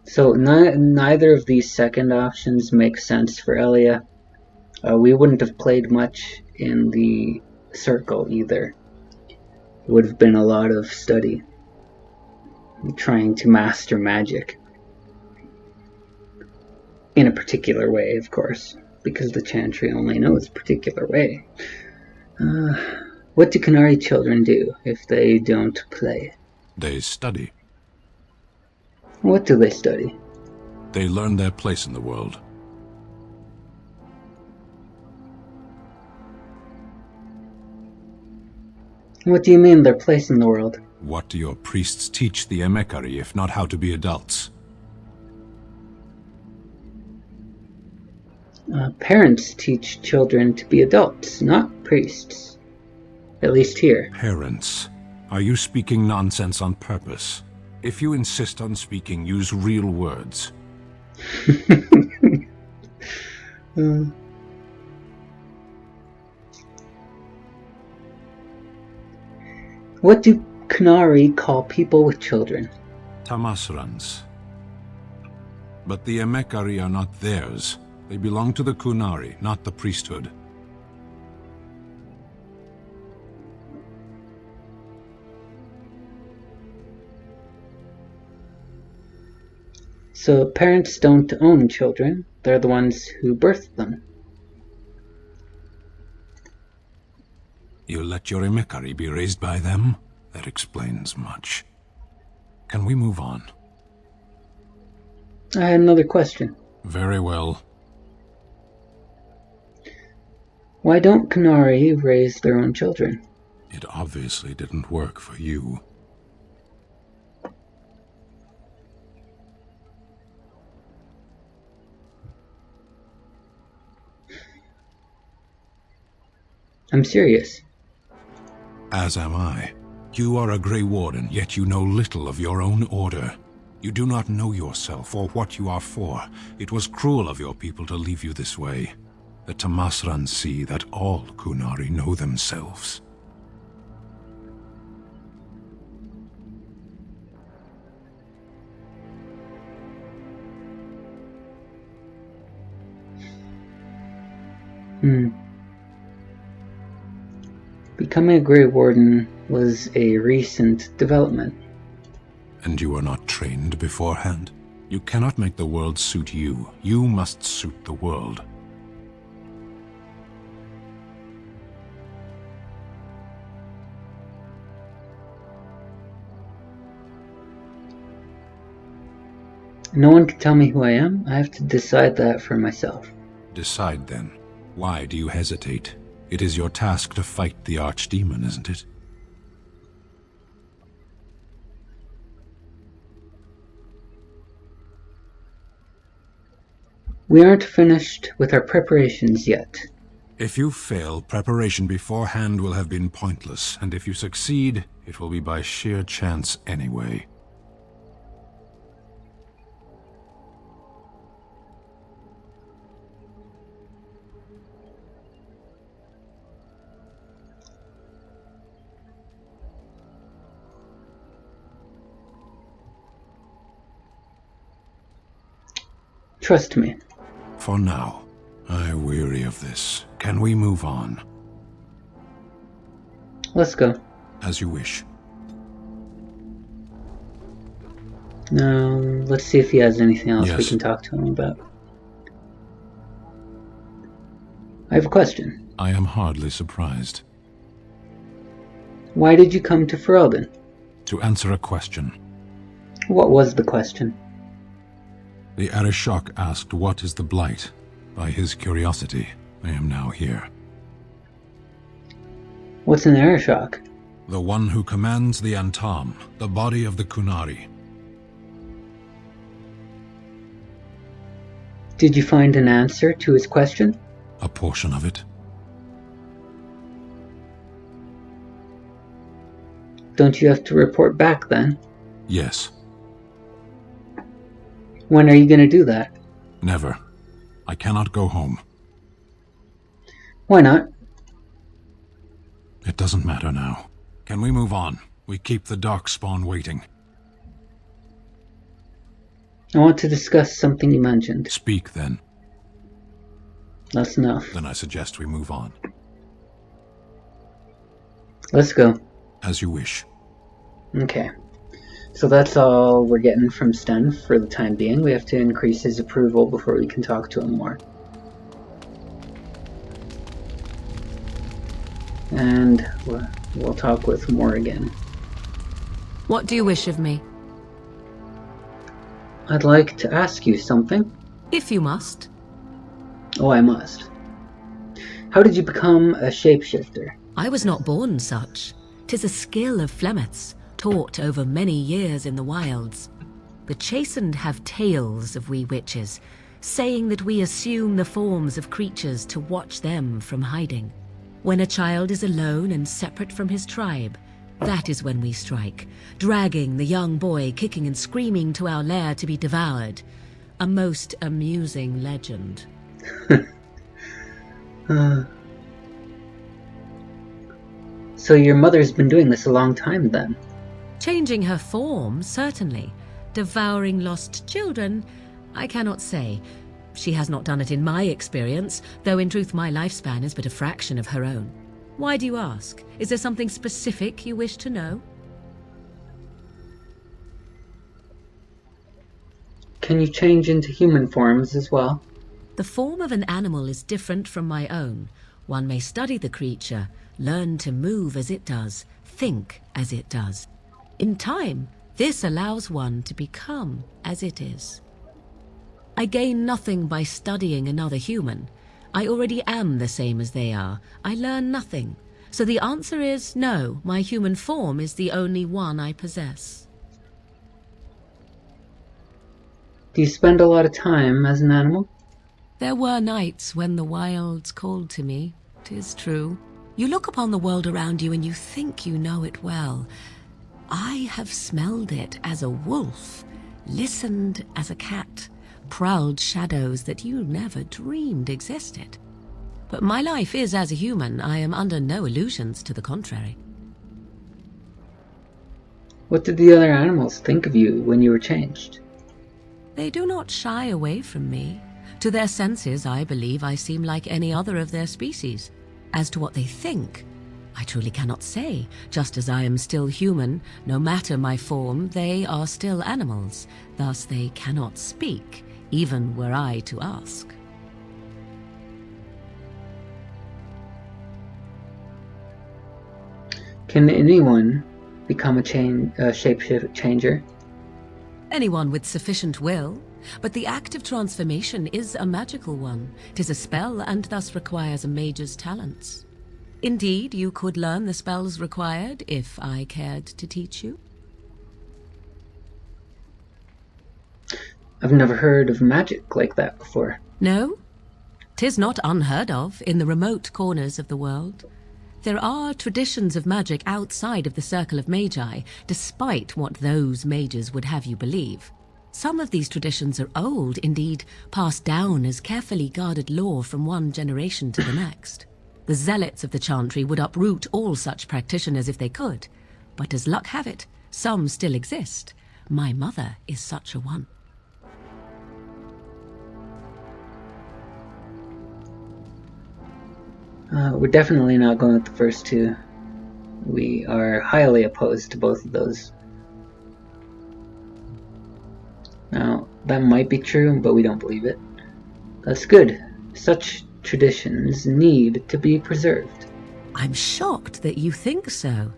So neither of these second options make sense for Elia. We wouldn't have played much in the circle either. It would have been a lot of study, trying to master magic. In a particular way, of course, because the Chantry only knows a particular way. What do Qunari children do if they don't play? They study. What do they study? They learn their place in the world. What do you mean their place in the world? What do your priests teach the Emekari if not how to be adults? Parents teach children to be adults, not priests. At least here. Parents? Are you speaking nonsense on purpose? If you insist on speaking, use real words. What do Qunari call people with children? Tamasrans. But the Emekari are not theirs. They belong to the Qunari, not the priesthood. So parents don't own children, they're the ones who birthed them. You let your Emekari be raised by them? That explains much. Can we move on? I had another question. Very well. Why don't Qunari raise their own children? It obviously didn't work for you. I'm serious. As am I. You are a Grey Warden, yet you know little of your own order. You do not know yourself or what you are for. It was cruel of your people to leave you this way. The Tamasran see that all Kunari know themselves. Becoming a Grey Warden was a recent development. And you are not trained beforehand? You cannot make the world suit you. You must suit the world. No one can tell me who I am. I have to decide that for myself. Decide then. Why do you hesitate? It is your task to fight the Archdemon, isn't it? We aren't finished with our preparations yet. If you fail, preparation beforehand will have been pointless, and if you succeed, it will be by sheer chance anyway. Trust me. For now, I weary of this. Can we move on? Let's go. As you wish. Now, let's see if he has anything else we Yes. can talk to him about. I have a question. I am hardly surprised. Why did you come to Ferelden? To answer a question. What was the question? The Arishok asked what is the Blight. By his curiosity, I am now here. What's an Arishok? The one who commands the Antam, the body of the Kunari. Did you find an answer to his question? A portion of it. Don't you have to report back then? Yes. When are you going to do that? Never. I cannot go home. Why not? It doesn't matter now. Can we move on? We keep the Darkspawn waiting. I want to discuss something you mentioned. Speak then. That's enough. Then I suggest we move on. Let's go. As you wish. Okay. So that's all we're getting from Sten for the time being. We have to increase his approval before we can talk to him more. And we'll talk with Moore again. What do you wish of me? I'd like to ask you something. If you must. Oh, I must. How did you become a shapeshifter? I was not born such. 'Tis a skill of Flemeth's, taught over many years in the wilds. The chastened have tales of we witches, saying that we assume the forms of creatures to watch them from hiding. When a child is alone and separate from his tribe, that is when we strike, dragging the young boy kicking and screaming to our lair to be devoured. A most amusing legend. So your mother's been doing this a long time then? Changing her form, certainly. Devouring lost children, I cannot say. She has not done it in my experience, though in truth my lifespan is but a fraction of her own. Why do you ask? Is there something specific you wish to know? Can you change into human forms as well? The form of an animal is different from my own. One may study the creature, learn to move as it does, think as it does. In time, this allows one to become as it is. I gain nothing by studying another human. I already am the same as they are. I learn nothing. So the answer is no, my human form is the only one I possess. Do you spend a lot of time as an animal? There were nights when the wilds called to me, 'tis true. You look upon the world around you and you think you know it well. I have smelled it as a wolf, listened as a cat, prowled shadows that you never dreamed existed. But my life is as a human. I am under no illusions to the contrary. What did the other animals think of you when you were changed? They do not shy away from me. To their senses, I believe I seem like any other of their species. As to what they think, I truly cannot say. Just as I am still human, no matter my form, they are still animals. Thus they cannot speak, even were I to ask. Can anyone become a shape changer? Anyone with sufficient will, but the act of transformation is a magical one. 'Tis a spell and thus requires a mage's talents. Indeed, you could learn the spells required if I cared to teach you. I've never heard of magic like that before. No, 'tis not unheard of in the remote corners of the world. There are traditions of magic outside of the circle of magi, despite what those mages would have you believe. Some of these traditions are old, indeed, passed down as carefully guarded lore from one generation to the next. The zealots of the chantry would uproot all such practitioners if they could, but as luck have it, some still exist. My mother is such a one. We're definitely not going with the first two. We are highly opposed to both of those. Now, that might be true, but we don't believe it. That's good. Such traditions need to be preserved. I'm shocked that you think so,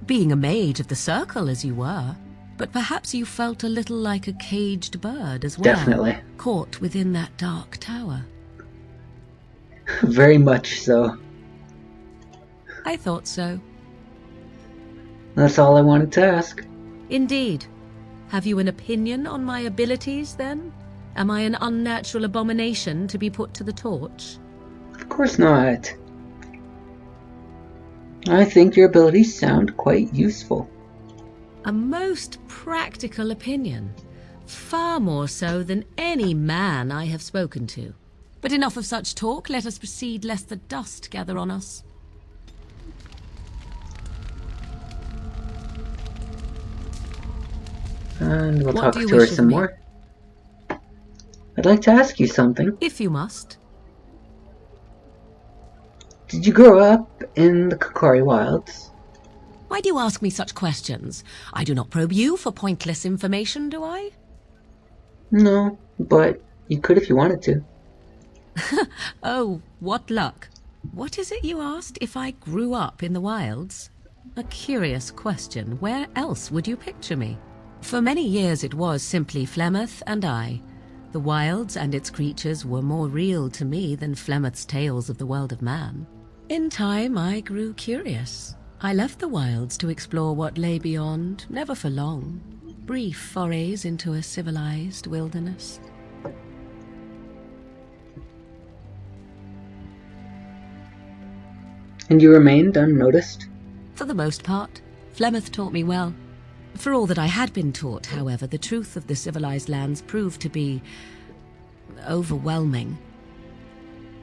being a mage of the circle as you were. But perhaps you felt a little like a caged bird as well. Definitely. Caught within that dark tower. Very much so. I thought so. That's all I wanted to ask. Indeed. Have you an opinion on my abilities, then? Am I an unnatural abomination to be put to the torch? Of course not. I think your abilities sound quite useful. A most practical opinion. Far more so than any man I have spoken to. But enough of such talk. Let us proceed, lest the dust gather on us. And we'll What talk do you to her wish of some me? more. I'd like to ask you something. If you must. Did you grow up in the Kakari Wilds? Why do you ask me such questions? I do not probe you for pointless information, do I? No, but you could if you wanted to. Oh, what luck. What is it you asked? If I grew up in the wilds? A curious question. Where else would you picture me? For many years it was simply Flemeth and I. The wilds and its creatures were more real to me than Flemeth's tales of the world of man. In time I grew curious. I left the wilds to explore what lay beyond, never for long. Brief forays into a civilized wilderness. And you remained unnoticed? For the most part, Flemeth taught me well. For all that I had been taught, however, the truth of the civilized lands proved to be overwhelming.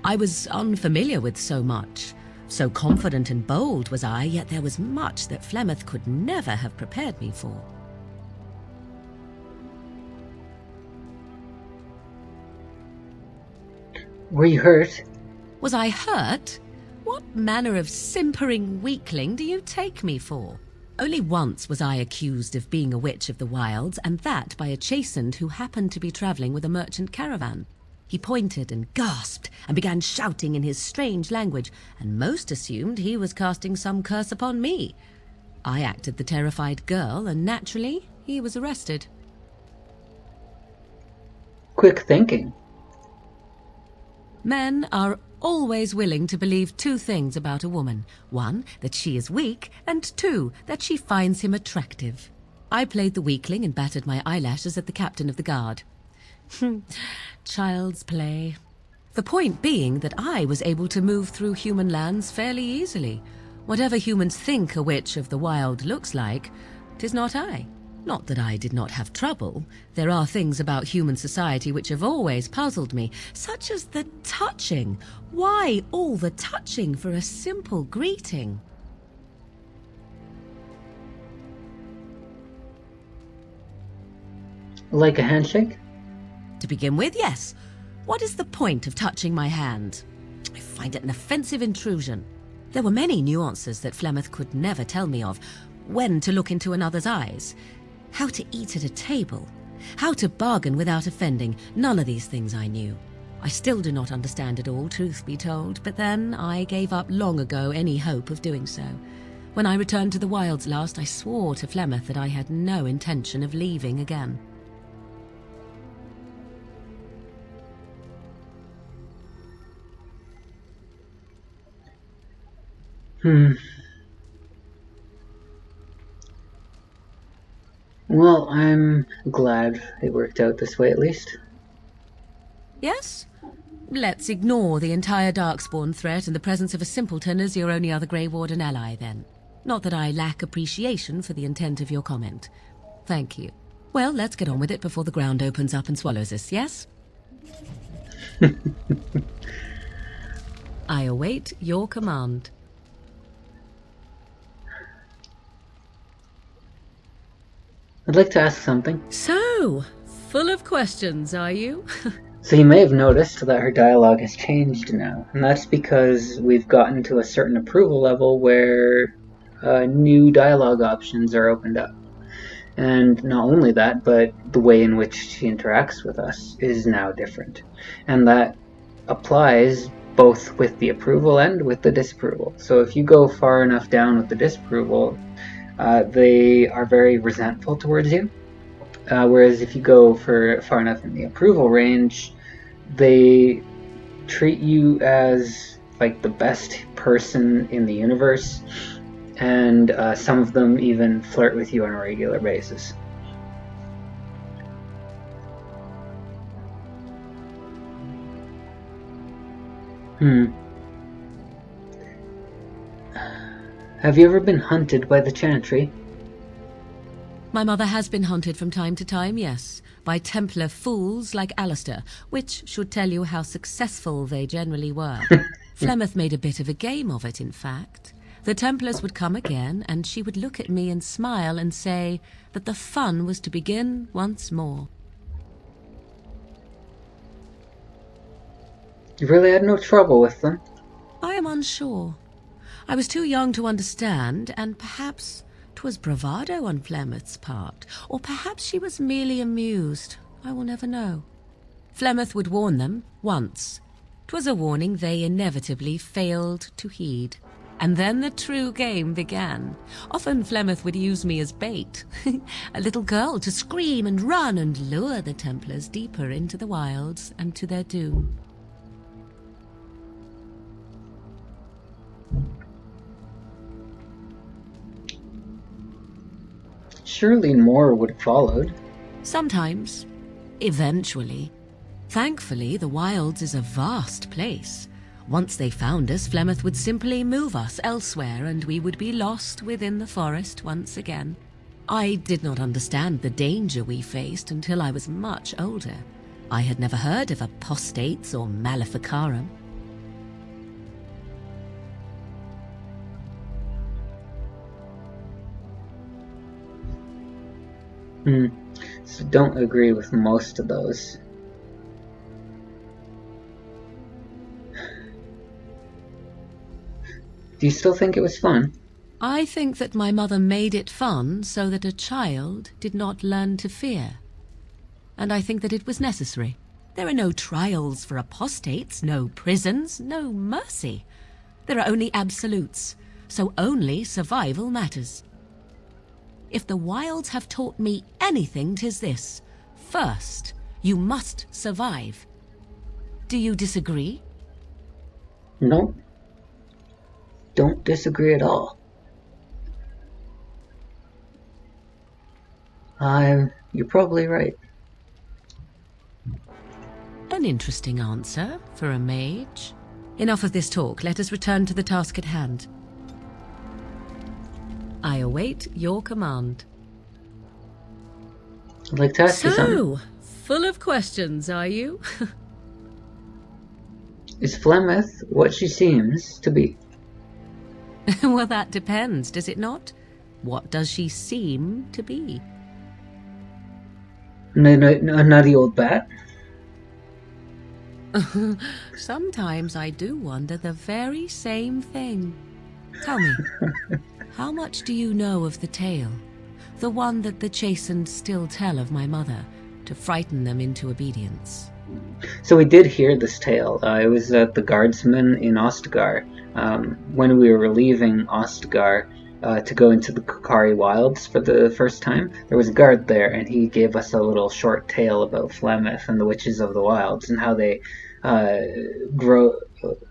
I was unfamiliar with so much. So confident and bold was I, yet there was much that Flemeth could never have prepared me for. Were you hurt? Was I hurt? What manner of simpering weakling do you take me for? Only once was I accused of being a witch of the wilds, and that by a chastened who happened to be travelling with a merchant caravan. He pointed and gasped and began shouting in his strange language, and most assumed he was casting some curse upon me. I acted the terrified girl, and naturally he was arrested. Quick thinking. Men are always willing to believe two things about a woman. One, that she is weak, and two, that she finds him attractive. I played the weakling and battered my eyelashes at the captain of the guard. Child's play. The point being that I was able to move through human lands fairly easily. Whatever humans think a witch of the wild looks like, 'tis not I. Not that I did not have trouble. There are things about human society which have always puzzled me, such as the touching. Why all the touching for a simple greeting? Like a handshake? To begin with, yes. What is the point of touching my hand? I find it an offensive intrusion. There were many nuances that Flemeth could never tell me of. When to look into another's eyes, how to eat at a table, how to bargain without offending. None of these things I knew. I still do not understand it all, truth be told, but then I gave up long ago any hope of doing so. When I returned to the wilds last, I swore to Flemeth that I had no intention of leaving again. Well, I'm glad it worked out this way at least. Yes? Let's ignore the entire Darkspawn threat and the presence of a simpleton as your only other Grey Warden ally, then. Not that I lack appreciation for the intent of your comment. Thank you. Well, let's get on with it before the ground opens up and swallows us, yes? I await your command. I'd like to ask something. So, full of questions, are you? So you may have noticed that her dialogue has changed now, and that's because we've gotten to a certain approval level where new dialogue options are opened up. And not only that, but the way in which she interacts with us is now different. And that applies both with the approval and with the disapproval. So if you go far enough down with the disapproval, they are very resentful towards you. Whereas if you go far enough in the approval range, they treat you as like the best person in the universe, and some of them even flirt with you on a regular basis. Have you ever been hunted by the Chantry? My mother has been hunted from time to time, yes, by Templar fools like Alistair, which should tell you how successful they generally were. Flemeth made a bit of a game of it, in fact. The Templars would come again, and she would look at me and smile and say that the fun was to begin once more. You really had no trouble with them? I am unsure. I was too young to understand, and perhaps 'twas bravado on Flemeth's part, or perhaps she was merely amused. I will never know. Flemeth would warn them, once. 'Twas a warning they inevitably failed to heed. And then the true game began. Often Flemeth would use me as bait, a little girl to scream and run and lure the Templars deeper into the wilds and to their doom. Surely more would have followed. Sometimes. Eventually. Thankfully, the wilds is a vast place. Once they found us, Flemeth would simply move us elsewhere and we would be lost within the forest once again. I did not understand the danger we faced until I was much older. I had never heard of apostates or maleficarum. So don't agree with most of those. Do you still think it was fun? I think that my mother made it fun so that a child did not learn to fear. And I think that it was necessary. There are no trials for apostates, no prisons, no mercy. There are only absolutes, so only survival matters. If the wilds have taught me anything, 'tis this. First, you must survive. Do you disagree? No. Don't disagree at all. You're probably right. An interesting answer for a mage. Enough of this talk. Let us return to the task at hand. I await your command. I'd like to ask you something. So, full of questions, are you? Is Flemeth what she seems to be? Well, that depends, does it not? What does she seem to be? A nutty old bat? Sometimes I do wonder the very same thing. Tell me, how much do you know of the tale? The one that the chastened still tell of my mother, to frighten them into obedience. So we did hear this tale. It was at the guardsman in Ostagar. When we were leaving Ostagar to go into the Kukari Wilds for the first time, there was a guard there, and he gave us a little short tale about Flemeth and the Witches of the Wilds, and how they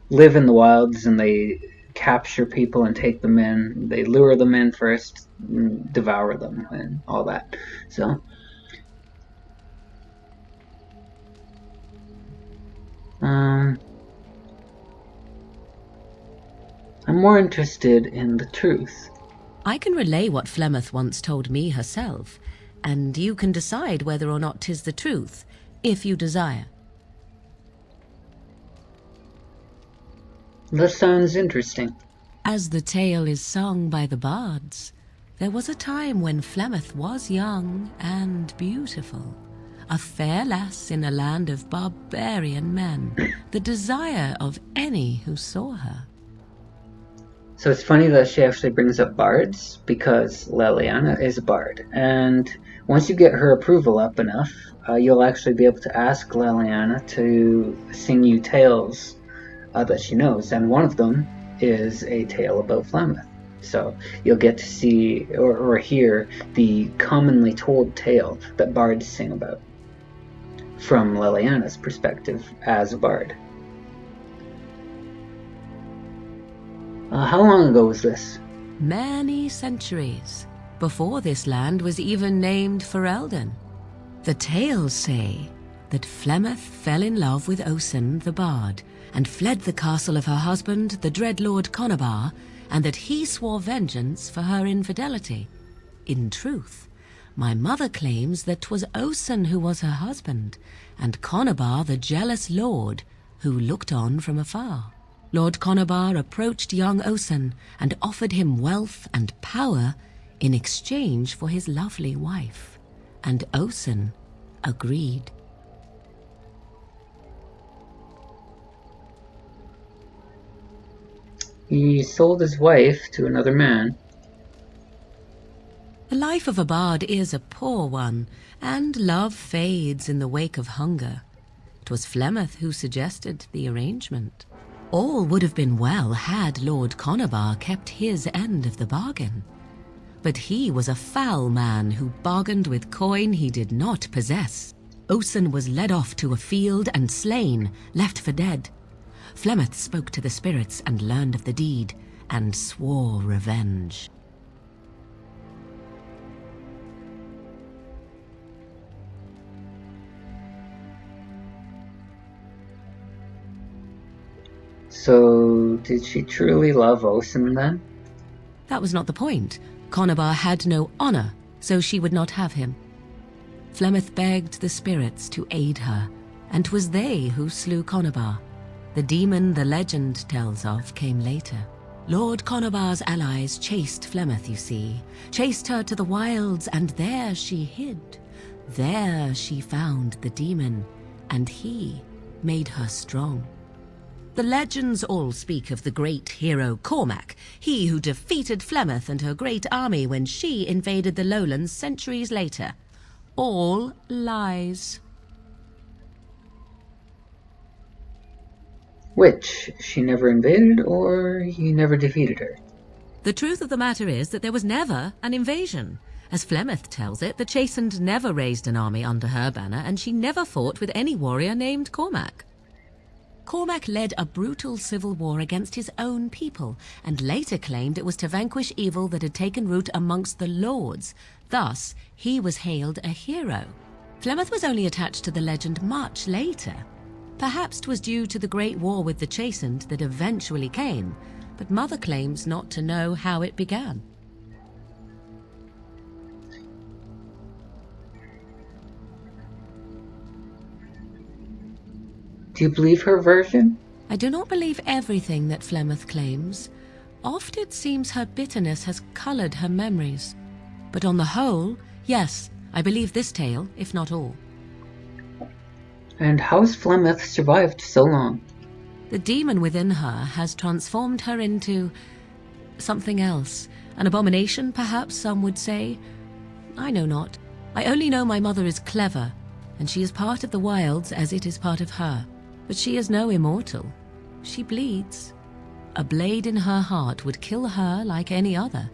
live in the wilds, and they capture people and take them in. They lure them in first, and devour them, and all that. So I'm more interested in the truth. I can relay what Flemeth once told me herself, and you can decide whether or not 'tis the truth, if you desire. That sounds interesting. As the tale is sung by the bards, there was a time when Flemeth was young and beautiful, a fair lass in a land of barbarian men, the desire of any who saw her. So it's funny that she actually brings up bards, because Leliana is a bard, and once you get her approval up enough, you'll actually be able to ask Leliana to sing you tales that she knows, and one of them is a tale about Flemeth. So you'll get to see or hear the commonly told tale that bards sing about, from Leliana's perspective as a bard. How long ago was this? Many centuries, before this land was even named Ferelden. The tales say that Flemeth fell in love with Osen the bard, and fled the castle of her husband, the dread Lord Conabar, and that he swore vengeance for her infidelity. In truth, my mother claims that 'twas Osen who was her husband, and Conabar the jealous lord who looked on from afar. Lord Conabar approached young Osen and offered him wealth and power in exchange for his lovely wife, and Osen agreed. He sold his wife to another man. The life of a bard is a poor one, and love fades in the wake of hunger. 'Twas Flemeth who suggested the arrangement. All would have been well had Lord Conabar kept his end of the bargain. But he was a foul man who bargained with coin he did not possess. Osen was led off to a field and slain, left for dead. Flemeth spoke to the spirits and learned of the deed, and swore revenge. So, did she truly love Osen then? That was not the point. Conabar had no honor, so she would not have him. Flemeth begged the spirits to aid her, and 'twas they who slew Conabar. The demon the legend tells of came later. Lord Conabar's allies chased Flemeth, you see, chased her to the wilds, and there she hid. There she found the demon, and he made her strong. The legends all speak of the great hero Cormac, he who defeated Flemeth and her great army when she invaded the lowlands centuries later. All lies. Which, she never invaded, or he never defeated her? The truth of the matter is that there was never an invasion. As Flemeth tells it, the Chastened never raised an army under her banner, and she never fought with any warrior named Cormac. Cormac led a brutal civil war against his own people, and later claimed it was to vanquish evil that had taken root amongst the lords. Thus, he was hailed a hero. Flemeth was only attached to the legend much later. Perhaps 'twas due to the Great War with the Chastened that eventually came, but Mother claims not to know how it began. Do you believe her version? I do not believe everything that Flemeth claims. Oft it seems her bitterness has coloured her memories. But on the whole, yes, I believe this tale, if not all. And how has Flemeth survived so long? The demon within her has transformed her into something else. An abomination, perhaps some would say. I know not. I only know my mother is clever, and she is part of the wilds as it is part of her. But she is no immortal. She bleeds. A blade in her heart would kill her like any other,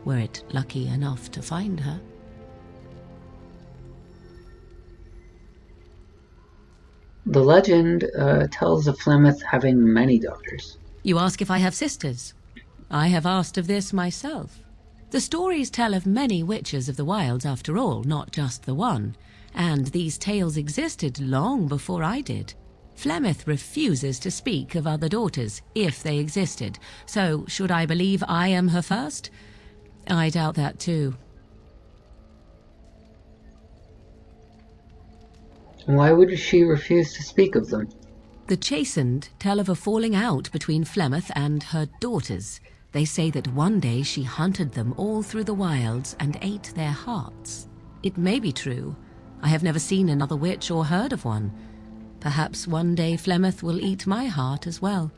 were it lucky enough to find her. The legend tells of Flemeth having many daughters. You ask if I have sisters. I have asked of this myself. The stories tell of many witches of the wilds after all, not just the one, and these tales existed long before I did. Flemeth refuses to speak of other daughters, if they existed, so should I believe I am her first? I doubt that too. Why would she refuse to speak of them? The Chastened tell of a falling out between Flemeth and her daughters. They say that one day she hunted them all through the wilds and ate their hearts. It may be true. I have never seen another witch or heard of one. Perhaps one day Flemeth will eat my heart as well.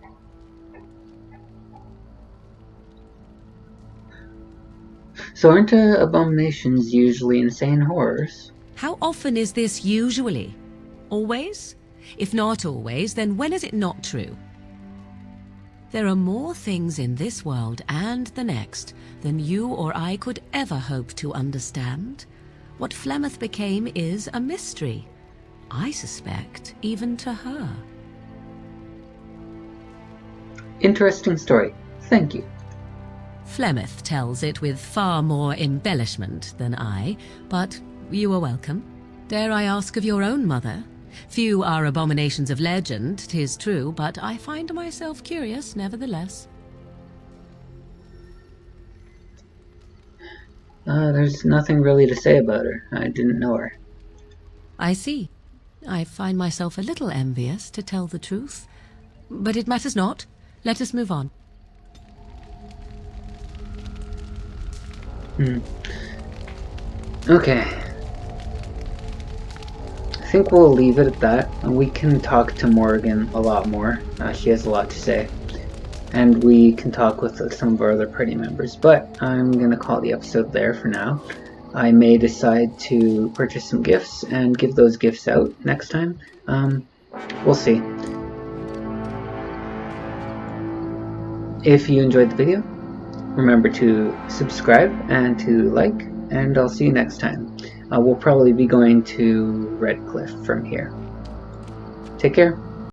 So aren't abominations usually insane horrors? How often is this usually? Always? If not always, then when is it not true? There are more things in this world and the next than you or I could ever hope to understand. What Flemeth became is a mystery. I suspect, even to her. Interesting story. Thank you. Flemeth tells it with far more embellishment than I, but you are welcome. Dare I ask of your own mother? Few are abominations of legend, 'tis true, but I find myself curious nevertheless. There's nothing really to say about her. I didn't know her. I see. I find myself a little envious, to tell the truth. But it matters not. Let us move on. Okay. I think we'll leave it at that. We can talk to Morgan a lot more. She has a lot to say. And we can talk with some of our other party members. But I'm going to call the episode there for now. I may decide to purchase some gifts and give those gifts out next time. We'll see. If you enjoyed the video, remember to subscribe and to like, and I'll see you next time. We'll probably be going to Redcliffe from here. Take care.